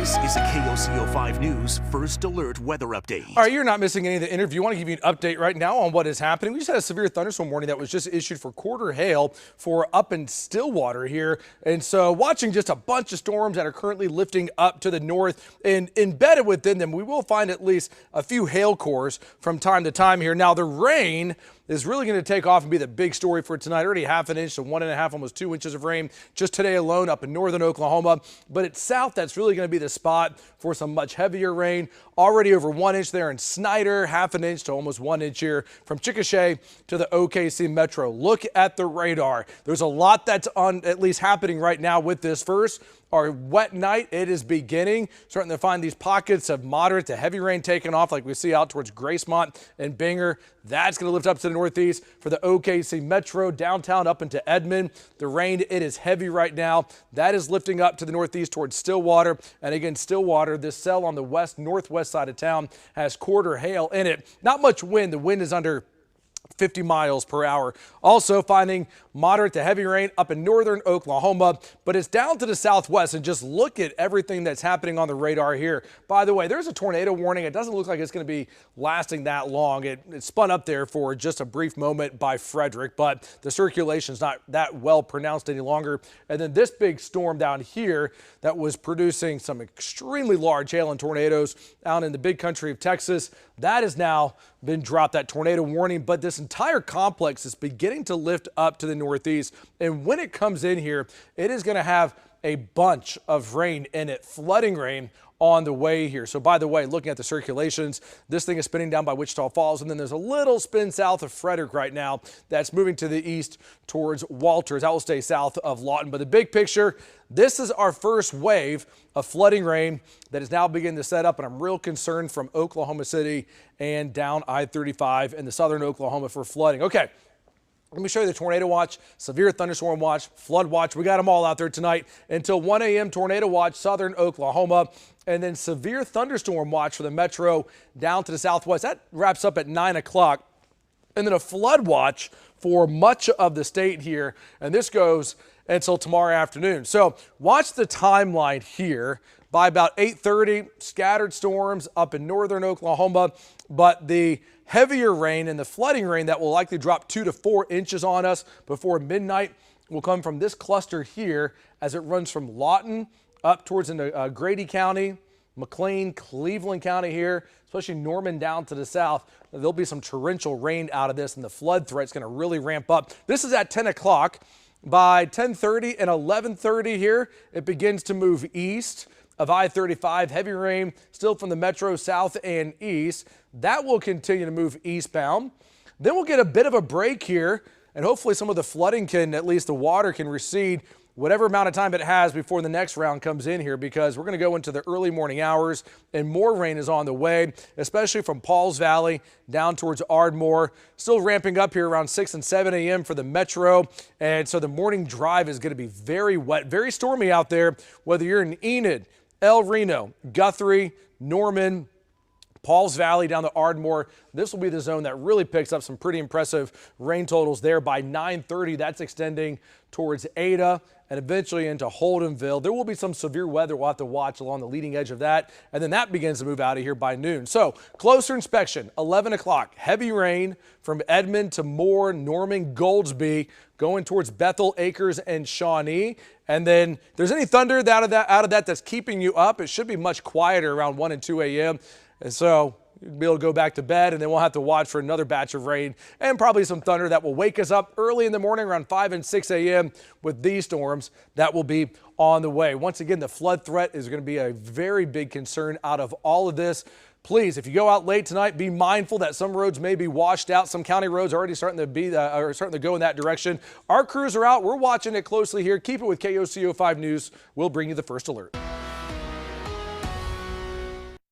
This is a KOCO 5 News First Alert weather update. All right, you're not missing any of the interview. I want to give you an update right now on what is happening. We just had a severe thunderstorm warning that was just issued for quarter hail for up in Stillwater here. And so watching just a bunch of storms that are currently lifting up to the north, and embedded within them, we will find at least a few hail cores from time to time here. Now, the rain is really going to take off and be the big story for tonight. Already half an inch to 1.5, almost 2 inches of rain just today alone up in northern Oklahoma. But it's south that's really going to be the spot for some much heavier rain. Already over 1 inch there in Snyder, half an inch to almost 1 inch here from Chickasha to the OKC Metro. Look at the radar. There's a lot that's at least happening right now with this. First, our wet night, it is beginning. Starting to find these pockets of moderate to heavy rain taking off like we see out towards Gracemont and Binger. That's going to lift up to the northeast for the OKC Metro, downtown up into Edmond. The rain, it is heavy right now. That is lifting up to the northeast towards Stillwater. And again, Stillwater, this cell on the northwest side of town has quarter hail in it. Not much wind. The wind is under 50 miles per hour. Also finding moderate to heavy rain up in northern Oklahoma, but it's down to the southwest. And just look at everything that's happening on the radar here. By the way, there's a tornado warning. It doesn't look like it's going to be lasting that long. It spun up there for just a brief moment by Frederick, but the circulation is not that well pronounced any longer. And then this big storm down here that was producing some extremely large hail and tornadoes out in the big country of Texas, that has now been dropped, that tornado warning. But this entire complex is beginning to lift up to the northeast. And when it comes in here, it is going to have a bunch of rain in it, flooding rain on the way here. So by the way, looking at the circulations, this thing is spinning down by Wichita Falls, and then there's a little spin south of Frederick right now that's moving to the east towards Walters. That will stay south of Lawton. But the big picture, this is our first wave of flooding rain that is now beginning to set up, and I'm real concerned from Oklahoma City and down I-35 in the southern Oklahoma for flooding. Okay. Let me show you the tornado watch, severe thunderstorm watch, flood watch. We got them all out there tonight until 1 a.m. Tornado watch, southern Oklahoma, and then severe thunderstorm watch for the metro down to the southwest. That wraps up at 9 o'clock. And then a flood watch for much of the state here. And this goes until tomorrow afternoon. So watch the timeline here. By about 8:30, scattered storms up in northern Oklahoma, but the heavier rain and the flooding rain that will likely drop 2 to 4 inches on us before midnight will come from this cluster here as it runs from Lawton up towards into Grady County, McLean, Cleveland County here, especially Norman down to the south. There'll be some torrential rain out of this, and the flood threat's going to really ramp up. This is at 10 o'clock. By 10:30 and 11:30 here, it begins to move east of I-35. Heavy rain still from the metro south and east. That will continue to move eastbound. Then we'll get a bit of a break here, and hopefully some of the flooding at least the water can recede whatever amount of time it has before the next round comes in here, because we're going to go into the early morning hours and more rain is on the way, especially from Pauls Valley down towards Ardmore. Still ramping up here around 6 and 7 a.m. for the metro. And so the morning drive is going to be very wet, very stormy out there, whether you're in Enid, El Reno, Guthrie, Norman, Pauls Valley down to Ardmore. This will be the zone that really picks up some pretty impressive rain totals there. By 9:30, that's extending towards Ada and eventually into Holdenville. There will be some severe weather we'll have to watch along the leading edge of that, and then that begins to move out of here by noon. So closer inspection, 11 o'clock. Heavy rain from Edmond to Moore, Norman, Goldsby, going towards Bethel, Acres, and Shawnee. And then if there's any thunder out of that that's keeping you up, it should be much quieter around 1 and 2 a.m. And so you'll be able to go back to bed, and then we'll have to watch for another batch of rain and probably some thunder that will wake us up early in the morning around 5 and 6 a.m. with these storms that will be on the way. Once again, the flood threat is going to be a very big concern out of all of this. Please, if you go out late tonight, be mindful that some roads may be washed out. Some county roads are already starting to go in that direction. Our crews are out. We're watching it closely here. Keep it with KOCO 5 News. We'll bring you the first alert.